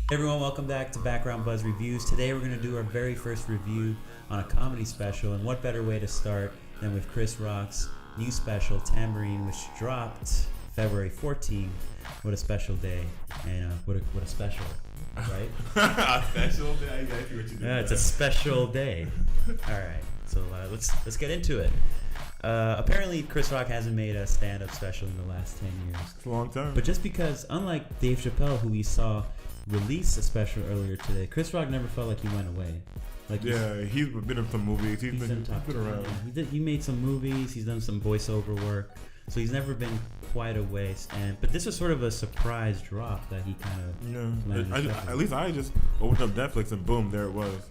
Hey everyone, welcome back to Background Buzz Reviews. Today we're going to do our very first review on a comedy special, and what better way to start than with Chris Rock's new special, Tamborine, which dropped February 14th. What a special day, and what a special, right? A special day? I see what you did. Yeah, it's a special day. All right, so let's get into it. Apparently, Chris Rock hasn't made a stand-up special in the last 10 years. It's a long time. But just because, unlike Dave Chappelle, who we saw release a special earlier today, Chris Rock never felt like he went away. Like he's been in some movies. He's been around. Yeah, he made some movies. He's done some voiceover work. So he's never been quite a waste. But this was sort of a surprise drop that he kind of At least I just opened up Netflix and boom, there it was.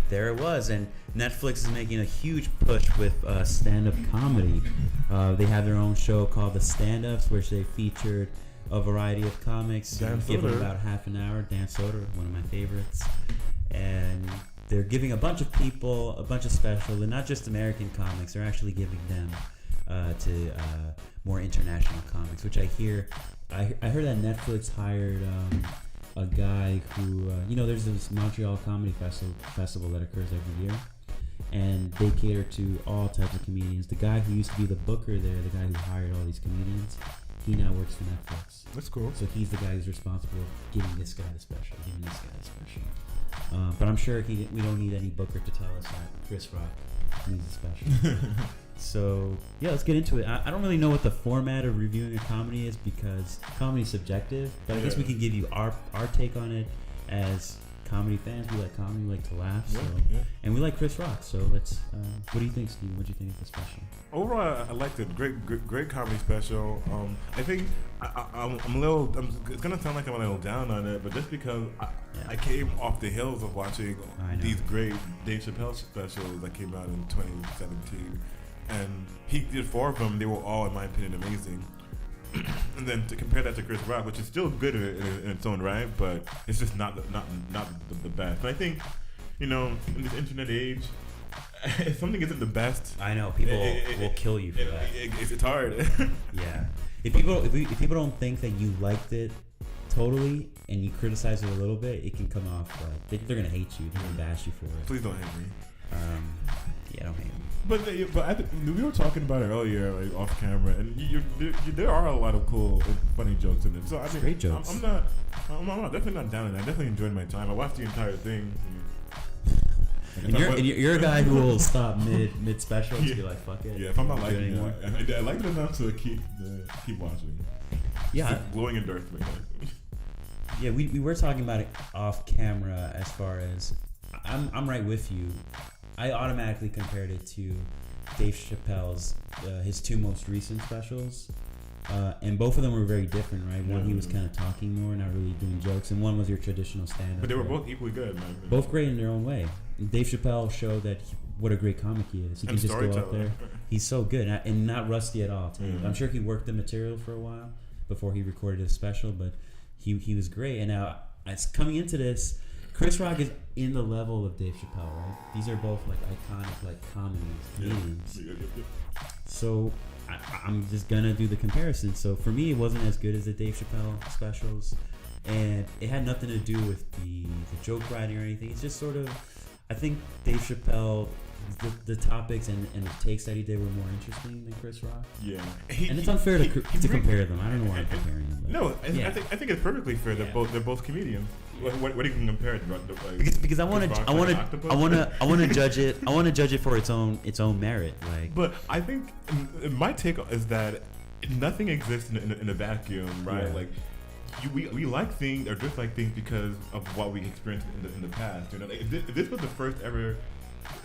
There it was, and Netflix is making a huge push with stand-up comedy. They have their own show called The Stand-Ups, which they featured a variety of comics. Give them about half an hour. Dan Soder, one of my favorites. And they're giving a bunch of people a bunch of special, and not just American comics. They're actually giving them to more international comics, which I hear. I heard that Netflix hired a guy who, there's this Montreal Comedy Festival that occurs every year, and they cater to all types of comedians. The guy who used to be the booker there, the guy who hired all these comedians, he now works for Netflix. That's cool. So he's the guy who's responsible for giving this guy the special, but I'm sure we don't need any booker to tell us that Chris Rock needs a special. So, yeah, let's get into it. I don't really know what the format of reviewing a comedy is because comedy is subjective, but I guess we can give you our take on it as comedy fans. We like comedy, we like to laugh, and we like Chris Rock. So let's. What do you think, Steve? What do you think of the special? Overall, I liked it. Great comedy special. I think I'm a little. It's gonna sound like I'm a little down on it, but just because I came off the hills of watching these great Dave Chappelle specials that came out in 2017. And he did 4 of them. They were all, in my opinion, amazing. And then to compare that to Chris Rock, which is still good in its own right, but it's just not the best. And I think, in this internet age, if something isn't the best, I know people will kill you for that. It's hard. Yeah. If people don't think that you liked it totally and you criticize it a little bit, it can come off like they're gonna hate you. They're gonna bash you for it. Please don't hate me. Yeah, don't hate me. But we were talking about it earlier, like off camera, and there are a lot of cool, funny jokes in it. So I mean, great jokes. I'm definitely not down on it. I definitely enjoyed my time. I watched the entire thing. And you're a guy who will stop mid special and be like, fuck it. Yeah, if I'm not liking it, I like it enough to keep watching. Yeah, it's a glowing endorsement. Yeah, we were talking about it off camera as far as I'm right with you. I automatically compared it to Dave Chappelle's his 2 most recent specials, and both of them were very different, right? One he was kind of talking more, not really doing jokes, and one was your traditional stand-up. But they were both equally good, man. Both great in their own way. Dave Chappelle showed that what a great comic he is. He can just go out there. He's so good and not rusty at all. I'm sure he worked the material for a while before he recorded his special, but he was great. And now, as coming into this, Chris Rock is in the level of Dave Chappelle, right? These are both like iconic, like comedians. So I'm just gonna do the comparison. So for me, it wasn't as good as the Dave Chappelle specials, and it had nothing to do with the joke writing or anything. It's just sort of, I think Dave Chappelle, the topics and the takes that he did were more interesting than Chris Rock. Yeah, and it's unfair to compare them. I don't know why I'm comparing them. No, I think it's perfectly fair. They're both comedians. What do you can compare it? Because I want to judge it. I want to judge it for its own merit. Like, but I think my take is that nothing exists in a vacuum, right? Yeah. Like, we like things or dislike things because of what we experienced in the past. If this was the first ever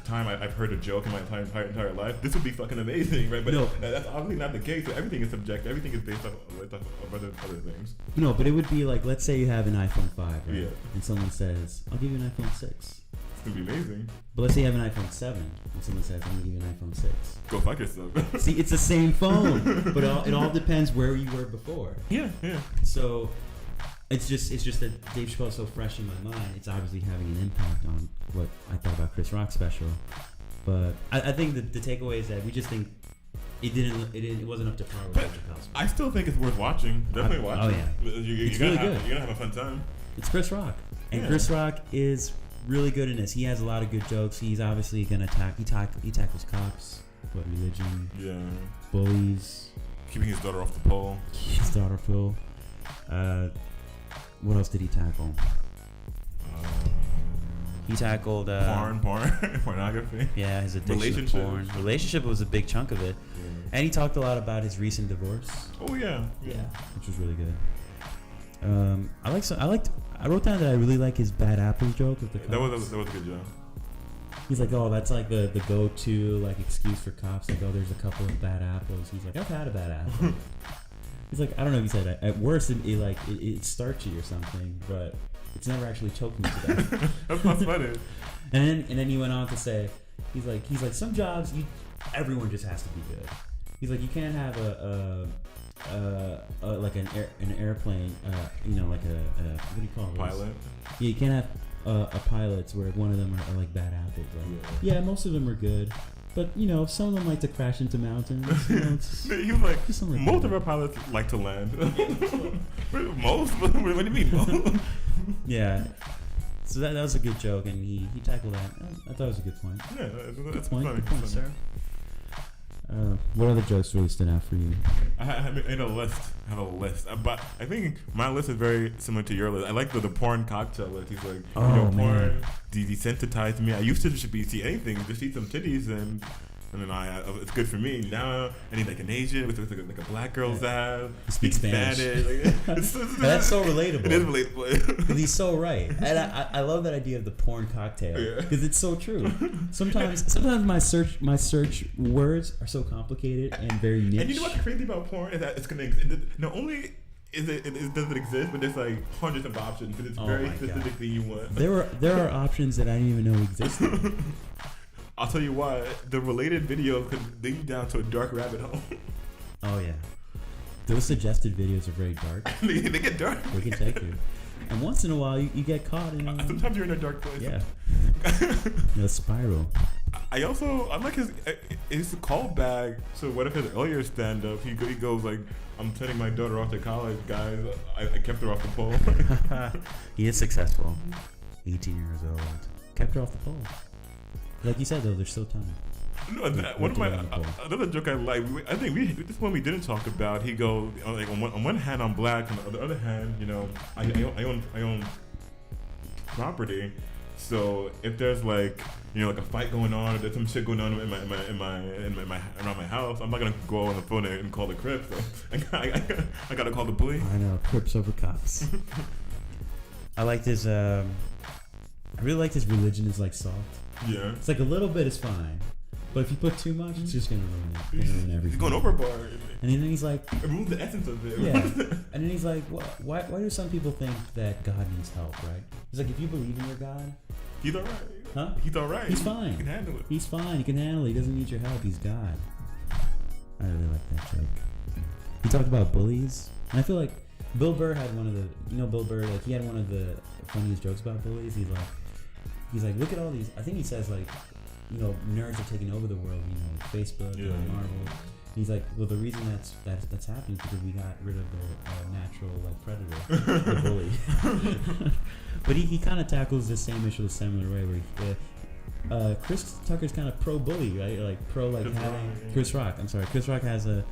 time I've heard a joke in my entire life, this would be fucking amazing, right? But no, that's obviously not the case. So everything is subjective. Everything is based off of other things. No, but it would be like, let's say you have an iPhone 5, right? Yeah. And someone says, I'll give you an iPhone 6. It's gonna be amazing. But let's say you have an iPhone 7 and someone says, I'm gonna give you an iPhone 6. Go fuck yourself. See, it's the same phone, but it all depends where you were before. Yeah. So it's just that Dave Chappelle is so fresh in my mind. It's obviously having an impact on what I thought about Chris Rock's special. But I think the takeaway is that we just think it wasn't up to par with Chappelle's. I still think it's worth watching. Definitely watch. Oh yeah, You're gonna have a fun time. It's Chris Rock, and Chris Rock is really good in this. He has a lot of good jokes. He's obviously gonna he tackles cops, religion, bullies, keeping his daughter off the pole. His daughter Phil. What else did he tackle? He tackled pornography. Yeah, his addiction to porn. Relationship was a big chunk of it, and he talked a lot about his recent divorce. Oh yeah, which was really good. I wrote down that I really like his bad apple joke with the cops. That was a good joke. He's like, oh, that's like the go-to like excuse for cops. Like, oh, there's a couple of bad apples. He's like, I've had a bad apple. He's like, I don't know if he said that. At worst, it's starchy or something, but it's never actually choked me to death. That's not funny. And then he went on to say, he's like some jobs everyone just has to be good. He's like, you can't have like an airplane, like a what do you call it? Pilot. Yeah, you can't have a pilots where one of them are like bad apples. Right? Yeah, most of them are good. But, some of them like to crash into mountains. He was like, most of our pilots like to land. Most? What do you mean, most? Yeah. So that was a good joke, and he tackled that. I thought it was a good point. Yeah, that's good point, sir. What other jokes really stood out for you? I made a list. I have a list. But I think my list is very similar to your list. I like the porn cocktail list. He's like, porn desensitized me. I used to just see anything, just eat some titties, and then it's good for me. Now I need like an Asian with like a black girl's ass. He speaks Spanish. That's so relatable. It is relatable. Because he's so right. And I love that idea of the porn cocktail. Because it's so true. Sometimes my search words are so complicated and very niche. And you know what's crazy about porn is that it's gonna not only does it exist, but there's like hundreds of options because it's very specific thing you want. There are options that I didn't even know existed. I'll tell you why. The related videos could lead you down to a dark rabbit hole. Oh yeah, those suggested videos are very dark. They get dark. They can take you, and once in a while you get caught in. Sometimes you're in a dark place. Yeah, a spiral. I like his callback. So what if his earlier stand up? He goes like, "I'm sending my daughter off to college, guys. I kept her off the pole." He is successful. 18 years old. Kept her off the pole. Like you said, though, there's still time. No, another joke I like. I think this one we didn't talk about. He goes like on one hand I'm black, on the other hand, I own property. So if there's like like a fight going on, or there's some shit going on in my around my house, I'm not gonna go on the phone and call the Crips. So I gotta call the police. I know, Crips over cops. I like this. I really like this. Religion is like salt. Yeah. It's like a little bit is fine, but if you put too much, it's just gonna ruin it. Ruin everything. He's going overboard. And then he's like, remove the essence of it. Yeah. And then he's like, why do some people think that God needs help, right? He's like, if you believe in your God, he's alright. Huh? He's alright. He's fine. He can handle it. He's fine. He can handle it. He doesn't need your help. He's God. I really like that joke. He talked about bullies, and I feel like Bill Burr had one of the, Bill Burr, like he had one of the funniest jokes about bullies. He's like, look at all these. I think he says like, nerds are taking over the world. Facebook, Marvel. He's like, well, the reason that's happening is because we got rid of the natural like predator, the bully. But he kind of tackles the same issue a similar way, where Chris Tucker's kind of pro bully, right? Like pro like Chris Rock. I'm sorry, Chris Rock has a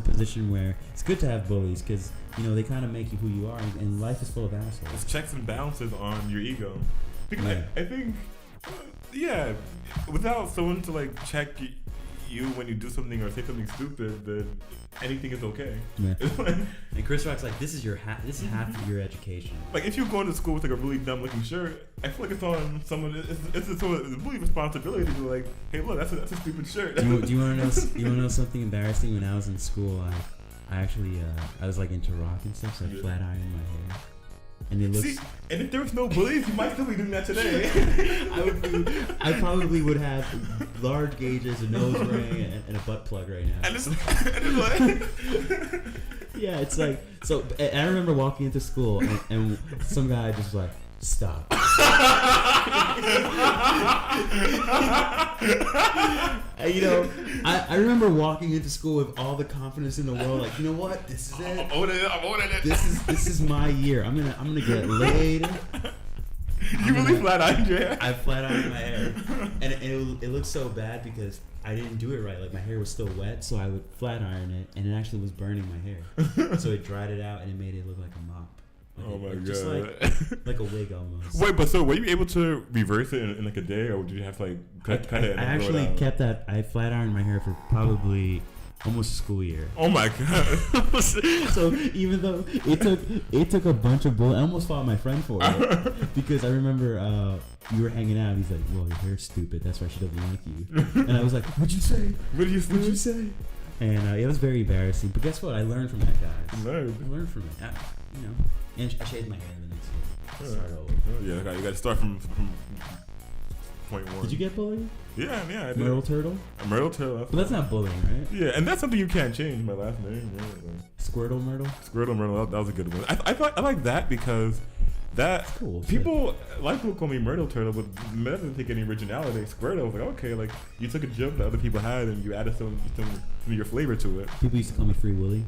position where it's good to have bullies because they kind of make you who you are, and life is full of assholes. It's checks and balances on your ego. Because I think, without someone to like check you when you do something or say something stupid, then anything is okay. Yeah. And Chris Rock's like, this is half of your education. Like if you're going to school with like a really dumb looking shirt, I feel like it's on someone. It's a really responsibility to be like, hey, look, that's a stupid shirt. Do you want to know something embarrassing? When I was in school, I actually I was like into rock and stuff, so I flat ironed my hair. And it looks. See, and if there was no bullies, you might still be doing that today. I probably would have large gauges, a nose ring, and a butt plug right now. And it's like, yeah, it's like so. I remember walking into school and some guy just was like, stop. You know, I remember walking into school with all the confidence in the world. Like, you know what? This is it. I'm owning it. This is my year. I'm gonna get laid. You really flat ironed your hair? I flat ironed my hair, and it looked so bad because I didn't do it right. Like my hair was still wet, so I would flat iron it, and it actually was burning my hair. So it dried it out, and it made it look like a mop. Like oh my god! Just like a wig almost. Wait, but so were you able to reverse it in like a day, or did you have to like cut it? I actually kept that. I flat ironed my hair for probably almost a school year. Oh my god! So even though it took a bunch of bullets, I almost fought my friend for it because I remember we were hanging out. He's like, "Well, your hair's stupid. That's why she doesn't like you." And I was like, "What'd you say? What'd you say?" And it was very embarrassing. But guess what? I learned from that, guys. I learned from it. You know, and I shaved my hair the next year. Start over. Yeah, you got to start from point one. Did you get bullied? Yeah, I did. Myrtle Turtle? A Myrtle Turtle. But that's not bullying, right? Yeah, and that's something you can't change. My last name. Right? Squirtle Myrtle? Squirtle Myrtle. That was a good one. I like that because that cool. People call me Myrtle Turtle, but that doesn't take any originality. Squirtle was like, okay, like you took a joke that other people had and you added some of your flavor to it. People used to call me Free Willy.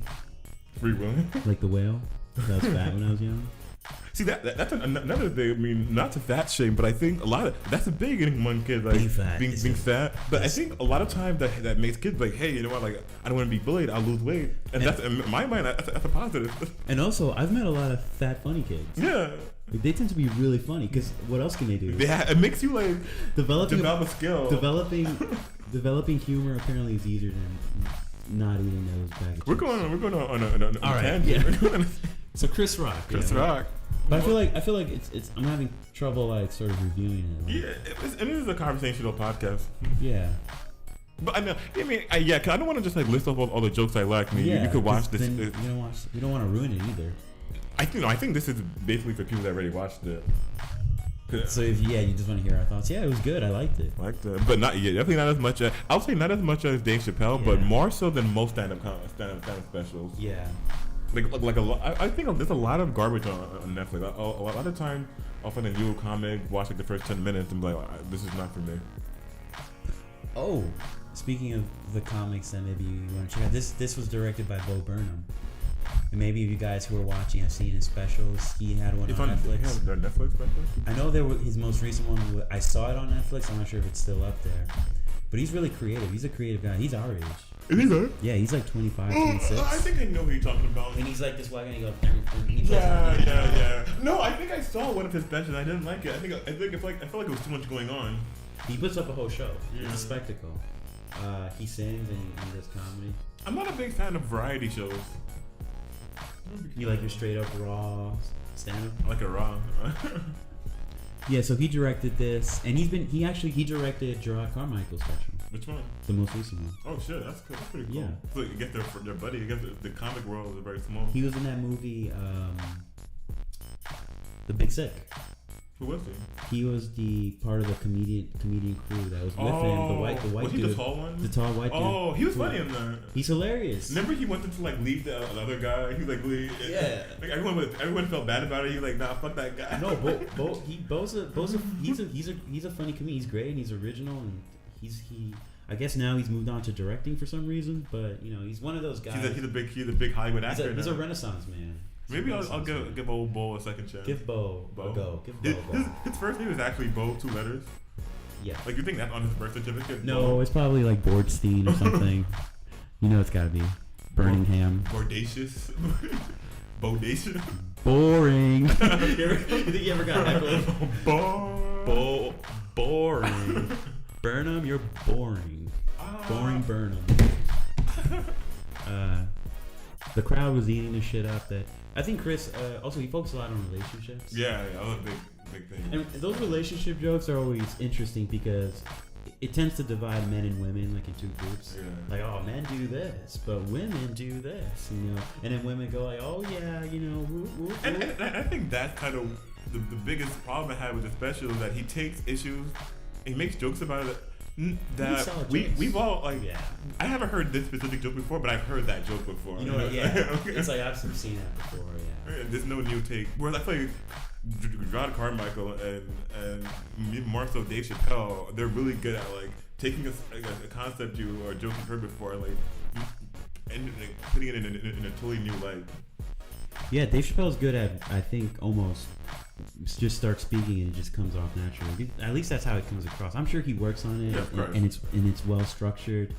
Free Willy? Like the whale. I was fat when I was young. See that's another thing. I mean, not to fat shame, but I think that's a big thing among kids, like being fat. But I think a lot of times that makes kids like, hey, you know what? Like, I don't want to be bullied. I'll lose weight, and that's in my mind. That's a positive. And also, I've met a lot of fat funny kids. Yeah. Like, they tend to be really funny because what else can they do? It makes you like develop a skill. Developing humor apparently is easier than not eating those bags. We're going on a tangent. Yeah. So Chris Rock. Rock. But I feel like it's I'm having trouble like sort of reviewing it. Like. Yeah, it is a conversational podcast. Yeah. But I mean, yeah, cause I don't want to just like list off all the jokes I like. I mean, you could watch this. You don't want to ruin it either. I think this is basically for people that already watched it. So if you just want to hear our thoughts. Yeah, it was good. I liked it. But definitely not as much. I would say not as much as Dave Chappelle, but more so than most stand-up specials. Yeah. Like a lot. I think there's a lot of garbage on Netflix. A lot of times, I'll find a new comic, watch like the first 10 minutes, and be like, this is not for me. Oh, speaking of the comics that maybe you want to check out, this was directed by Bo Burnham. And maybe if you guys who are watching have seen his specials, he had one on Netflix. Yeah, Netflix special? I know his most recent one. I saw it on Netflix. I'm not sure if it's still up there. But he's really creative. He's a creative guy. He's our age. Is he good? Yeah, he's like 25, 26. I think I know who you're talking about. And he's like this white guy. He goes, yeah. No, I think I saw one of his specials. I didn't like it. I felt like it was too much going on. He puts up a whole show. Yeah. It's a spectacle. He sings and he does comedy. I'm not a big fan of variety shows. You like your straight up raw stand up? I like a raw. Yeah, so he directed this, and he directed Gerard Carmichael's special. Which one? The most recent one. Oh shit, that's cool. That's pretty cool. Yeah. So you get their buddy. You get the comic world is very small. He was in that movie, The Big Sick. Who was he? He was the part of the comedian crew that was with him. The white was dude. He the tall one? The tall white dude. Oh, he was funny in that. He's hilarious. Remember he wanted to like leave the other guy. He like leave. Yeah. Like everyone felt bad about it. He was like, nah, fuck that guy. No, he's a funny comedian. He's great and he's original and he. I guess now he's moved on to directing for some reason, but he's one of those guys. He's a big Hollywood actor. He's a Renaissance man. Maybe I'll give old Bo a second chance. Give Bo a go. Give Bo a go. His first name is actually Bo, 2 letters. Yeah. Like you think that's on his birth certificate? No, Bo? it's probably like Bordstein or something. It's got to be Birmingham. Bordacious. Bodacious. Boring. You think you ever got heckled? Boring. Burnham, you're boring. Boring Burnham. The crowd was eating the shit up. That I think Chris also he focused a lot on relationships. Yeah, that was a big thing. And those relationship jokes are always interesting because it tends to divide men and women like in 2 groups. Yeah. Like, oh, men do this, but women do this, and then women go like, oh yeah, woo, woo, woo. And I think that's kind of the biggest problem I had with the special is that he takes issues, he makes jokes about it. That we've all like. Yeah. I haven't heard this specific joke before, but I've heard that joke before. Yeah. Okay. It's like I've seen that before. Yeah. There's no new take. Whereas I feel like John Carmichael and more so Dave Chappelle, they're really good at like taking a concept or a joke you've heard before, and putting it in a totally new light. Yeah, Dave Chappelle's good at, I think, almost just start speaking and it just comes off naturally. At least that's how it comes across. I'm sure he works on it, and it's well structured.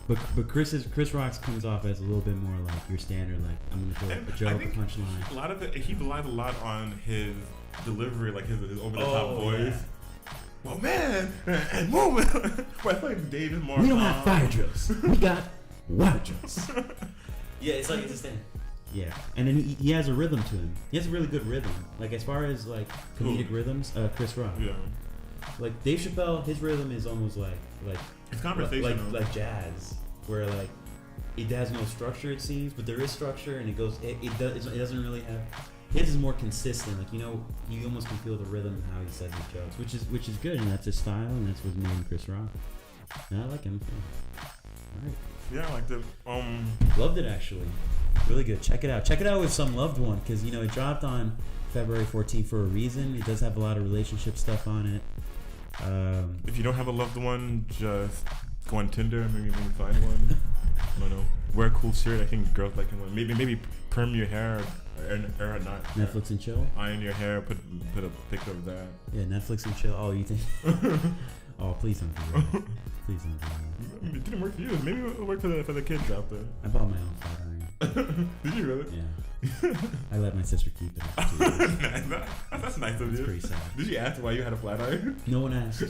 But Chris Rock's comes off as a little bit more like your standard, like I'm gonna throw a joke, a punchline. A lot of it, he relies a lot on his delivery, like his over the top voice. Yeah. Well, man, and moment. Well, I feel like Dave is more. We don't have fire drills. We got water drills. Yeah, it's like it's a stand. Yeah, and then he has a rhythm to him. He has a really good rhythm. Like as far as like comedic rhythms, Chris Rock. Yeah. Like Dave Chappelle, his rhythm is almost like it's conversational, like jazz, where like it has no structure it seems, but there is structure and it goes. It doesn't really have. His is more consistent. Like you almost can feel the rhythm of how he says his jokes, which is good, and that's his style, and that's what's made him Chris Rock. And I like him. All right. Yeah, I liked it. Loved it actually. Really good. Check it out. Check it out with some loved one because it dropped on February 14th for a reason. It does have a lot of relationship stuff on it. If you don't have a loved one, just go on Tinder. Maybe find one. I don't know. Wear a cool shirt. I think girls like one. Maybe perm your hair or not. Netflix and chill. Iron your hair. Put a picture of that. Yeah, Netflix and chill. Oh, you think? Oh, please don't do that. Please don't do that. It didn't work for you. Maybe it'll work for the kids out there. I bought my own flat iron. Did you really? Yeah. I let my sister keep it. That's nice of you. It's pretty sad. Did you ask why you had a flat iron? No one asked.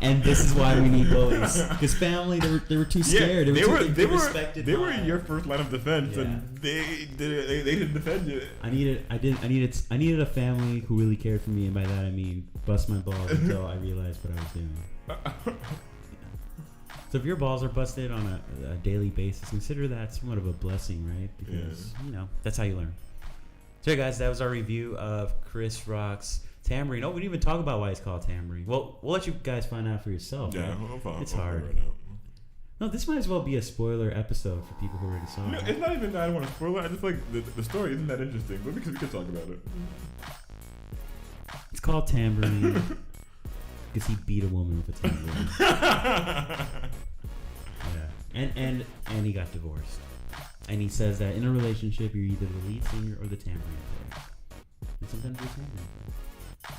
And this is why we need bullies. Because family, they were too scared. They were respected. They were your first line of defense, and they didn't defend you. I needed a family who really cared for me, and by that I mean bust my balls until I realized what I was doing. So if your balls are busted on a daily basis, consider that somewhat of a blessing, right? Because, that's how you learn. So, yeah, guys, that was our review of Chris Rock's Tamborine. Oh, we didn't even talk about why it's called Tamborine. Well, we'll let you guys find out for yourself. Yeah, right? It's hard. No, this might as well be a spoiler episode for people who already saw it. It's not even that I don't want to spoil it. I just like the story isn't that interesting, but we can talk about it. It's called Tamborine. Because he beat a woman with a tambourine. Yeah, and he got divorced. And he says that in a relationship, you're either the lead singer or the tambourine player. And sometimes you're a tambourine player.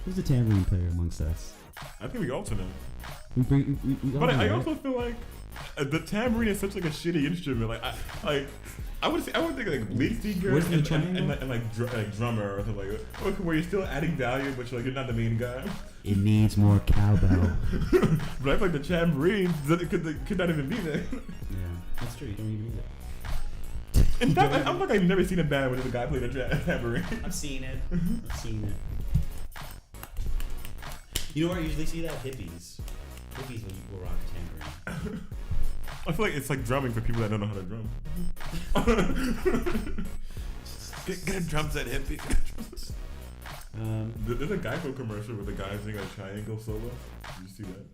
Who's the tambourine player amongst us? I think we alternate. We but I also feel like the tambourine is such like a shitty instrument. I would think like lead singer and like drummer or something like that, where you're still adding value, but you're not the main guy. It needs more cowbell. But I feel like the tambourine could not even be there. Yeah, that's true. You don't even need it. In fact, I've never seen a band where the guy played a tambourine. I've seen it. You know where I usually see that? Hippies will rock a tambourine. I feel like it's like drumming for people that don't know how to drum. Get a drum set, hippie. There's a Geico commercial where the guy's doing a triangle solo. Did you see that?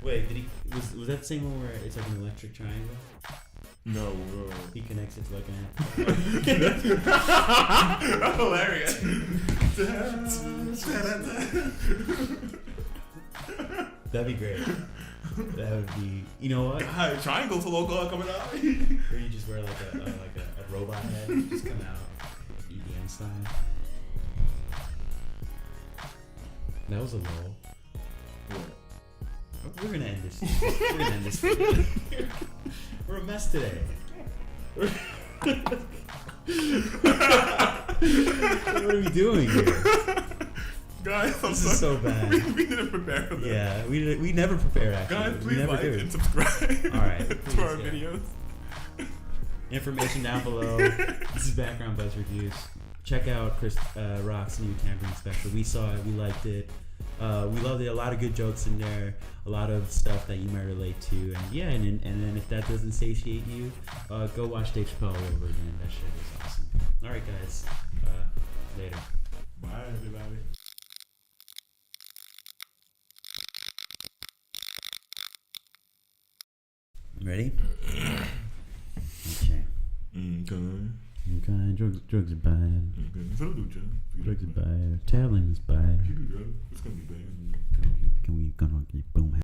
Wait, was that the same one where it's like an electric triangle? No. He connects it to like an That's hilarious. That'd be great. That would be. You know what? God, triangle solo coming out. Or you just wear like a robot head and just come out EDM style. That was a lull. We're gonna end this. We're a mess today. What are we doing here? Guys, this is so bad. We didn't prepare for this. Yeah, we never prepare actually. Guys, please like and subscribe. All right, to our videos. Information down below. This is Background Buzz Reviews. Check out Chris Rock's new Tamborine special. We saw it. We liked it. We loved it. A lot of good jokes in there. A lot of stuff that you might relate to. And yeah, and then if that doesn't satiate you, go watch Dave Chappelle over again. That shit was awesome. All right, guys. Later. Bye, everybody. Ready? Okay. Okay. I'm trying. Drugs are bad. So don't do drugs. Drugs are bad. Talent is bad. If you do drugs, it's gonna be bad. Can we gonna get boom?